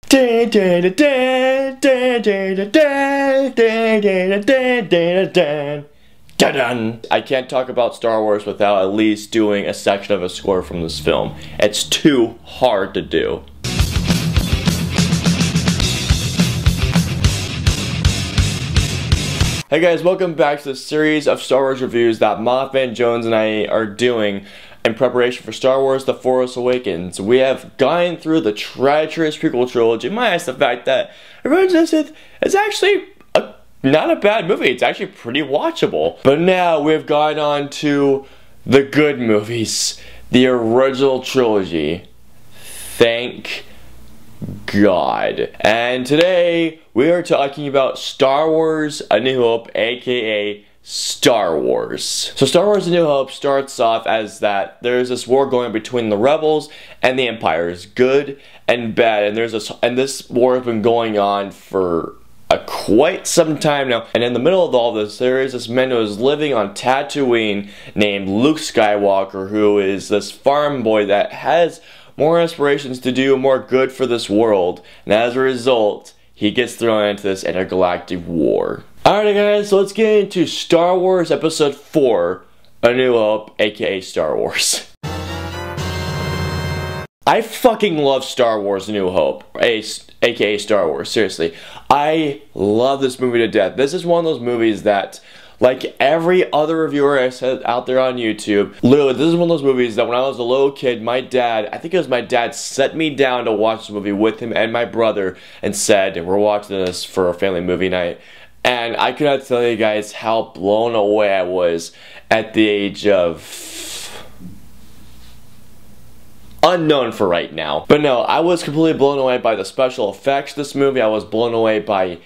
I can't talk about Star Wars without at least doing a section of a score from this film. It's too hard to do. Hey guys, welcome back to the series of Star Wars reviews that MaffmanJones and I are doing in preparation for Star Wars The Force Awakens. We have gone through the treacherous prequel trilogy, minus the fact that Revenge of the Sith is actually not a bad movie. It's actually pretty watchable. But now we've gone on to the good movies, the original trilogy. Thank God. And today we are talking about Star Wars A New Hope, aka Star Wars. So Star Wars A New Hope starts off as that there's this war going between the rebels and the Empires, good and bad, and this war has been going on for quite some time now. And in the middle of all this, there is this man who is living on Tatooine named Luke Skywalker, who is this farm boy that has more aspirations to do more good for this world, and as a result, he gets thrown into this intergalactic war. Alright guys, so let's get into Star Wars Episode 4, A New Hope, aka Star Wars. I fucking love Star Wars A New Hope, aka Star Wars, seriously. I love this movie to death. This is one of those movies that, like every other reviewer I said out there on YouTube, literally, this is one of those movies that when I was a little kid, my dad, I think it was my dad, set me down to watch this movie with him and my brother and said, and we're watching this for a family movie night, and I could not tell you guys how blown away I was at the age of unknown for right now. But no, I was completely blown away by the special effects of this movie. I was blown away by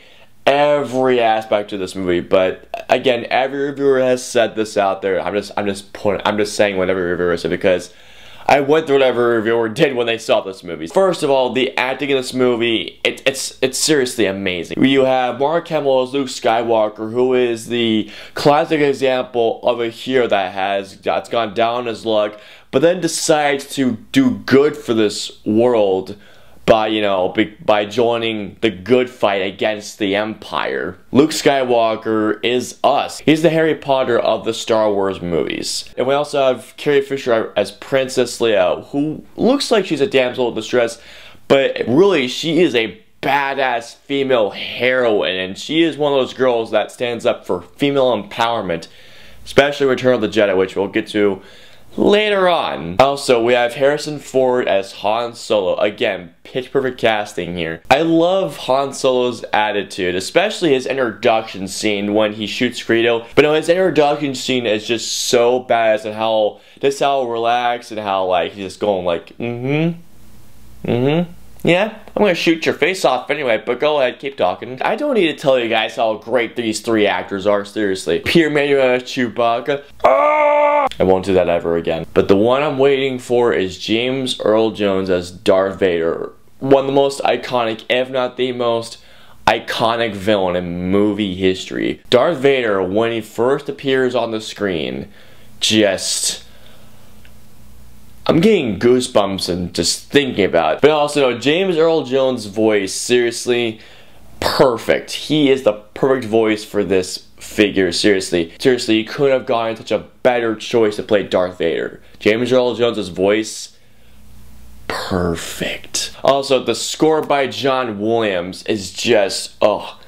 every aspect of this movie. But again, every reviewer has said this out there. I'm just saying what every reviewer said because I went through what every reviewer did when they saw this movie. First of all, the acting in this movie, it's seriously amazing. You have Mark Hamill as Luke Skywalker, who is the classic example of a hero that's gone down his luck, but then decides to do good for this world by joining the good fight against the Empire. Luke Skywalker is us. He's the Harry Potter of the Star Wars movies. And we also have Carrie Fisher as Princess Leia, who looks like she's a damsel in distress, but really she is a badass female heroine, and she is one of those girls that stands up for female empowerment, especially Return of the Jedi, which we'll get to later on. Also, we have Harrison Ford as Han Solo. Again, pitch perfect casting here. I love Han Solo's attitude, especially his introduction scene when he shoots Greedo. But no, his introduction scene is just so badass, and how relaxed and how like he's just going like, yeah, I'm gonna shoot your face off anyway, but go ahead, keep talking. I don't need to tell you guys how great these three actors are, seriously. Pierre-Emmanuel as Chewbacca. I won't do that ever again. But the one I'm waiting for is James Earl Jones as Darth Vader. One of the most iconic, if not the most iconic villain in movie history. Darth Vader, when he first appears on the screen, I'm getting goosebumps and just thinking about it. But also, James Earl Jones' voice, seriously, perfect. He is the perfect voice for this figure, seriously. Seriously, you couldn't have gotten such a better choice to play Darth Vader. James Earl Jones' voice, perfect. Also, the score by John Williams is just,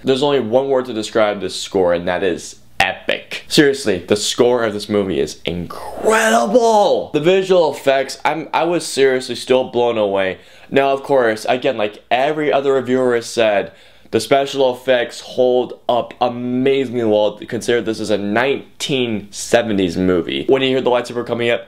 there's only one word to describe this score, and that is epic. Seriously, the score of this movie is incredible. The visual effects, I was seriously still blown away. Now, of course, again, like every other reviewer has said, the special effects hold up amazingly well, considering this is a 1970s movie. When you hear the lightsaber coming up,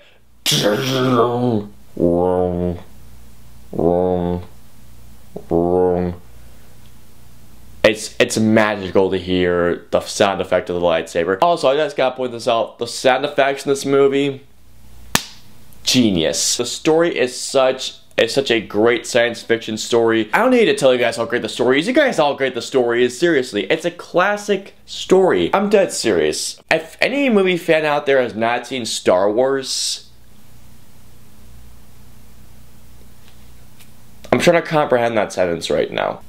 it's magical to hear the sound effect of the lightsaber. Also, I just gotta point this out, the sound effects in this movie, genius. The story is such a great science fiction story. I don't need to tell you guys how great the story is. You guys know how great the story is, seriously. It's a classic story. I'm dead serious. If any movie fan out there has not seen Star Wars, I'm trying to comprehend that sentence right now.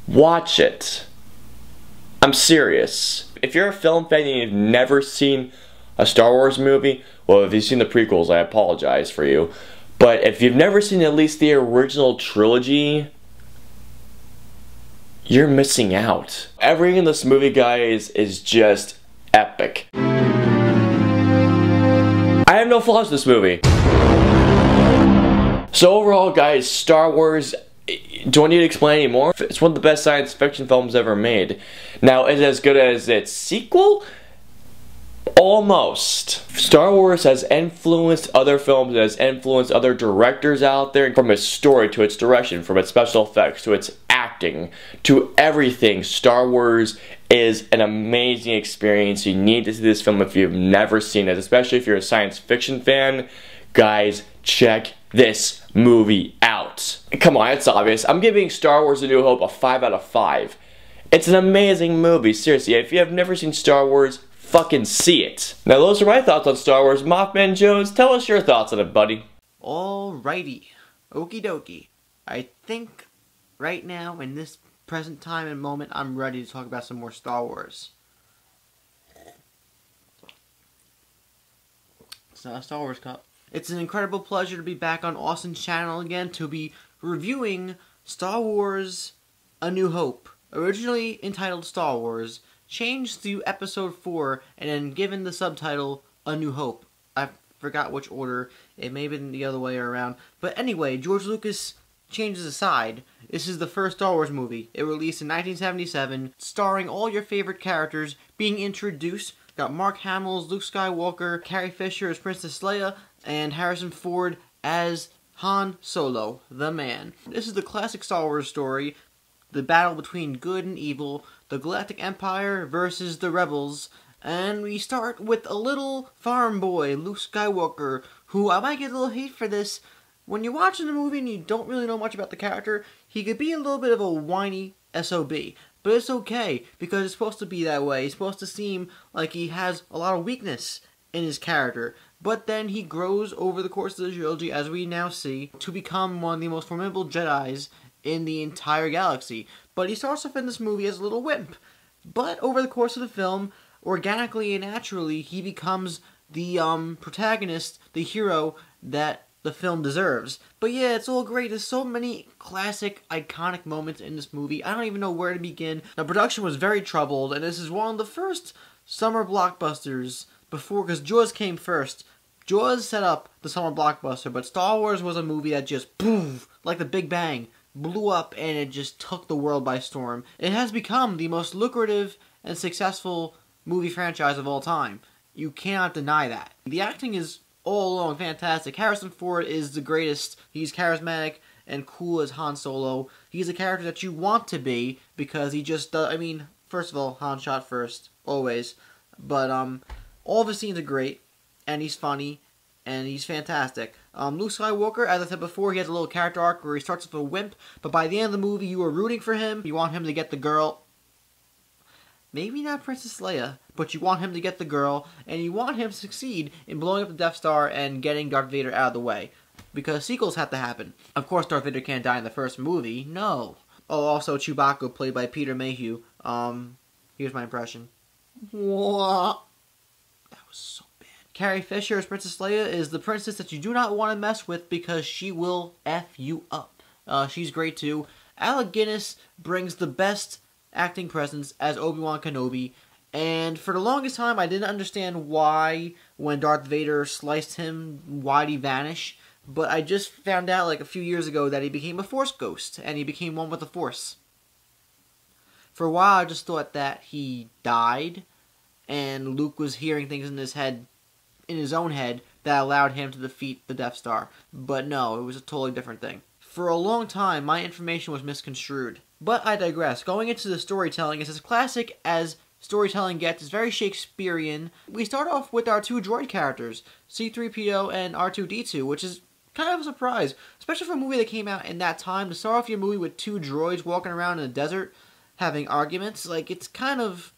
Watch it. I'm serious. If you're a film fan and you've never seen a Star Wars movie, well, if you've seen the prequels, I apologize for you. But if you've never seen at least the original trilogy, you're missing out. Everything in this movie, guys, is just epic. I have no flaws in this movie. So overall, guys, Star Wars, do I need to explain anymore? It's one of the best science fiction films ever made. Now, is it as good as its sequel? Almost. Star Wars has influenced other films, it has influenced other directors out there, from its story to its direction, from its special effects to its acting, to everything. Star Wars is an amazing experience. You need to see this film if you've never seen it, especially if you're a science fiction fan. Guys, check this movie out. Come on, it's obvious. I'm giving Star Wars A New Hope a 5 out of 5. It's an amazing movie, seriously. If you have never seen Star Wars, fucking see it. Now those are my thoughts on Star Wars. MaffmanJones, tell us your thoughts on it, buddy. Alrighty. Okie dokie. I think right now, in this present time and moment, I'm ready to talk about some more Star Wars. It's not a Star Wars cup. It's an incredible pleasure to be back on Austin's channel again to be reviewing Star Wars A New Hope. Originally entitled Star Wars, changed to Episode 4, and then given the subtitle A New Hope. I forgot which order. It may have been the other way around. But anyway, George Lucas changes aside. This is the first Star Wars movie. It released in 1977, starring all your favorite characters being introduced. Got Mark Hamill as Luke Skywalker, Carrie Fisher as Princess Leia, and Harrison Ford as Han Solo, the man. This is the classic Star Wars story, the battle between good and evil, the Galactic Empire versus the Rebels, and we start with a little farm boy, Luke Skywalker, who I might get a little hate for this. When you're watching the movie and you don't really know much about the character, he could be a little bit of a whiny SOB. But it's okay, because it's supposed to be that way. He's supposed to seem like he has a lot of weakness in his character. But then he grows over the course of the trilogy, as we now see, to become one of the most formidable Jedis in the entire galaxy. But he starts off in this movie as a little wimp. But over the course of the film, organically and naturally, he becomes the protagonist, the hero that the film deserves. But yeah, it's all great. There's so many classic, iconic moments in this movie. I don't even know where to begin. Now, production was very troubled, and this is one of the first summer blockbusters before, because Jaws came first. Jaws set up the summer blockbuster, but Star Wars was a movie that just, boom, like the Big Bang, blew up, and it just took the world by storm. It has become the most lucrative and successful movie franchise of all time. You cannot deny that. The acting is all along fantastic. Harrison Ford is the greatest. He's charismatic and cool as Han Solo. He's a character that you want to be, because he just does, I mean, first of all, Han shot first, always. But, all of his scenes are great, and he's funny, and he's fantastic. Luke Skywalker, as I said before, he has a little character arc where he starts with a wimp, but by the end of the movie, you are rooting for him. You want him to get the girl. Maybe not Princess Leia, but you want him to get the girl, and you want him to succeed in blowing up the Death Star and getting Darth Vader out of the way. Because sequels have to happen. Of course, Darth Vader can't die in the first movie. No. Oh, also Chewbacca, played by Peter Mayhew. Here's my impression. What? That was so bad. Carrie Fisher as Princess Leia is the princess that you do not want to mess with, because she will F you up. She's great too. Alec Guinness brings the best acting presence as Obi-Wan Kenobi, and for the longest time I didn't understand why, when Darth Vader sliced him, why'd he vanish, but I just found out like a few years ago that he became a Force ghost, and he became one with the Force. For a while I just thought that he died, and Luke was hearing things in his head, in his own head, that allowed him to defeat the Death Star, but no, it was a totally different thing. For a long time, my information was misconstrued. But I digress. Going into the storytelling, it's as classic as storytelling gets. It's very Shakespearean. We start off with our two droid characters, C-3PO and R2-D2, which is kind of a surprise, especially for a movie that came out in that time. To start off your movie with two droids walking around in the desert having arguments, like, it's kind of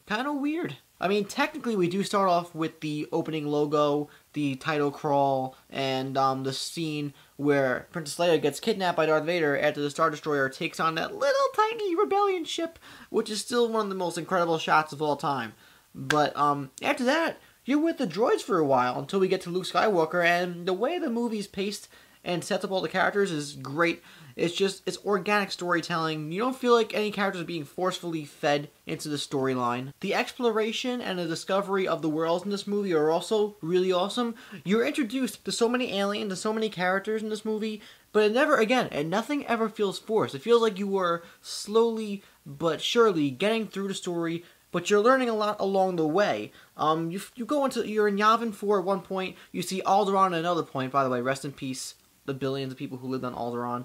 weird. I mean, technically we do start off with the opening logo, the title crawl, and the scene where Princess Leia gets kidnapped by Darth Vader after the Star Destroyer takes on that little tiny rebellion ship, which is still one of the most incredible shots of all time. But after that, you're with the droids for a while until we get to Luke Skywalker, and the way the movie's paced and sets up all the characters is great. It's organic storytelling. You don't feel like any characters are being forcefully fed into the storyline. The exploration and the discovery of the worlds in this movie are also really awesome. You're introduced to so many aliens and so many characters in this movie, but nothing ever feels forced. It feels like you are slowly but surely getting through the story, but you're learning a lot along the way. You're in Yavin 4 at one point. You see Alderaan at another point. By the way, rest in peace, the billions of people who lived on Alderaan.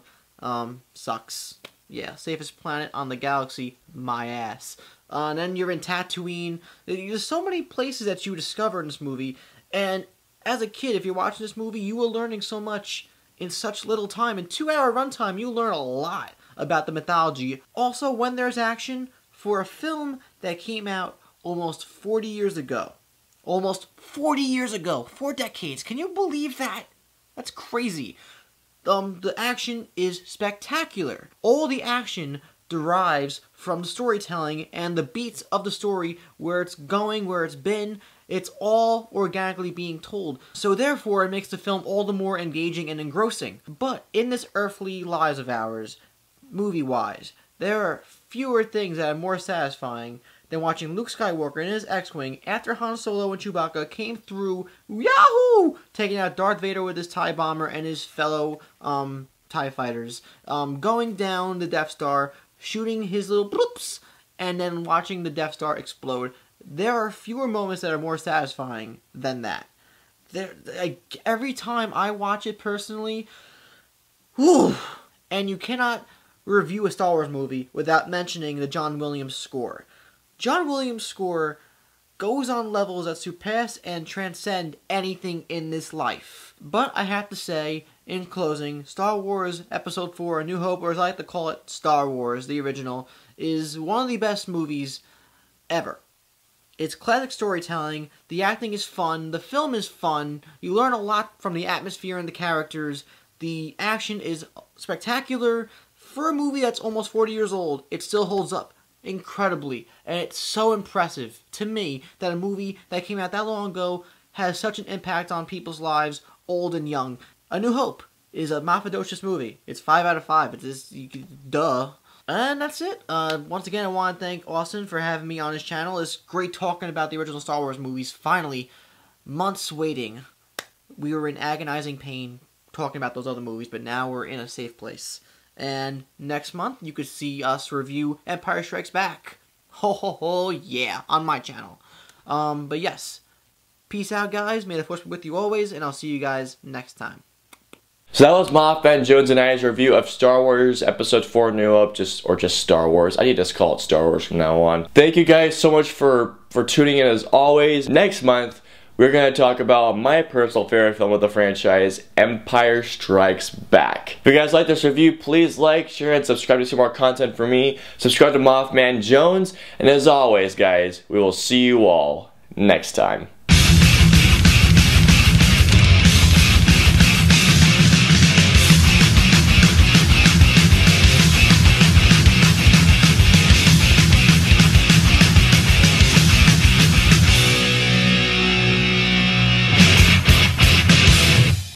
Sucks. Yeah, safest planet on the galaxy, my ass. And then you're in Tatooine. There's so many places that you discover in this movie, and as a kid, if you're watching this movie, you are learning so much in such little time. In 2-hour runtime, you learn a lot about the mythology. Also, when there's action, for a film that came out almost 40 years ago. Almost 40 years ago. 4 decades. Can you believe that? That's crazy. The action is spectacular. All the action derives from the storytelling and the beats of the story, where it's going, where it's been. It's all organically being told. So therefore, it makes the film all the more engaging and engrossing. But in this earthly lives of ours, movie-wise, there are fewer things that are more satisfying than watching Luke Skywalker in his X-Wing after Han Solo and Chewbacca came through, yahoo! Taking out Darth Vader with his TIE bomber and his fellow TIE fighters, going down the Death Star, shooting his little bloops, and then watching the Death Star explode. There are fewer moments that are more satisfying than that. Every time I watch it personally, whew, and you cannot review a Star Wars movie without mentioning the John Williams score. John Williams' score goes on levels that surpass and transcend anything in this life. But I have to say, in closing, Star Wars Episode 4, A New Hope, or as I like to call it, Star Wars, the original, is one of the best movies ever. It's classic storytelling, the acting is fun, the film is fun, you learn a lot from the atmosphere and the characters, the action is spectacular. For a movie that's almost 40 years old, it still holds up incredibly, and it's so impressive to me that a movie that came out that long ago has such an impact on people's lives, old and young. A New Hope is a MaffmanJones movie. It's 5 out of 5. It's just, duh. And that's it. Once again, I want to thank Austin for having me on his channel. It's great talking about the original Star Wars movies. Finally, months waiting. We were in agonizing pain talking about those other movies, but now we're in a safe place. And next month, you could see us review Empire Strikes Back. Ho ho ho, yeah, on my channel. But yes, peace out, guys. May the Force be with you always, and I'll see you guys next time. So that was MaffmanJones and I's review of Star Wars Episode 4 New Hope, just Star Wars. I need to call it Star Wars from now on. Thank you guys so much for tuning in as always. Next month, we're going to talk about my personal favorite film of the franchise, Empire Strikes Back. If you guys like this review, please like, share, and subscribe to see more content from me. Subscribe to MaffmanJones, and as always, guys, we will see you all next time.